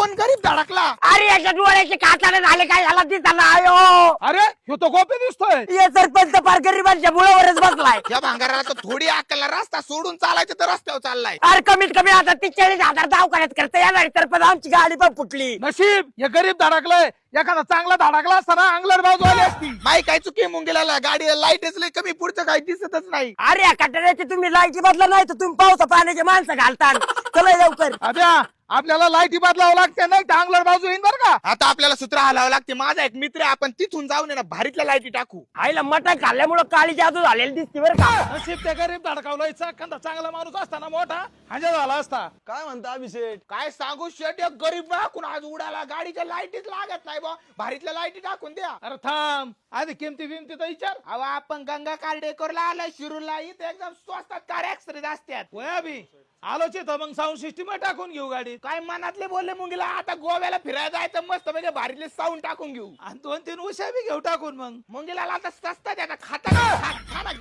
कोण गरीब धडकला? अरे याच्या डोळ्याचे काचाने झाले काय झाला दिसताना आयो. अरे ह्यो तो गोपी दिसतोय. ये सरपंच फार गरिबांच्या मुळावरच बसलाय. या भांगाराला तर थोडी अक्कल, रस्ता सोडून चालायचं तर रस्त्यावर चाललाय. अरे कमीत कमी आता 43,000 दवाखान्यात खर्च येणार, सरपंच आमची गाडी पण फुटली. नशीब हे गरीब धडकलंय. एखादा चांगला धडकला असताना अंगलट बाजू आली असती. माई काय चुकी मुंगेला गाडीला लाईटच लय कमी, पुढचं काही दिसतच नाही. अरे या कटड्याची तुम्ही लाईटी बदला नाही तर तुम्ही पावसा पाण्याची माणसं घालता. चला लवकर. अभ्या आपल्याला लाईटी बदलावं लागते नाही तर अंगलट बाजू येईन बरं का. आता आपल्याला सूत्र हलावं लागते. माझा एक मित्र आहे, आपण तिथून जाऊन ना भारीतल्या लाईटी टाकू. आईला मटण खाल्ल्यामुळे काळी जादू झालेली दिसते बरं का. नशीब त्या गरीब धडकावलाय. एखादा चांगला माणूस असताना मोठा हजा झाला असता. काय म्हणता अभिषेक? काय सांगू शेट, एक गरीब बाकून आज उडाला. गाडीच्या लाईटीच लागत नाही बा, भारीतल्या लाईटी टाकून द्या. अरे थांब आधी किमती बिमतीचा विचार. अहो आपण गंगा कार्डेकोरला आलाय, शिरूरला इथे एकदम स्वस्तात कार ऍक्सिडेंट असतात. वया बी आलोच तर मग साऊंड सिस्टीम टाकून घेऊ गाडी. काय मनातले बोलले मुंगीला, आता गोव्याला फिरायला जायचं मस्त म्हणजे भारीतले साऊंड टाकून घेऊ. आणि 2-3 उशा बी घेऊ टाकून. मग मुंगीला आता सस्ता द्या खाता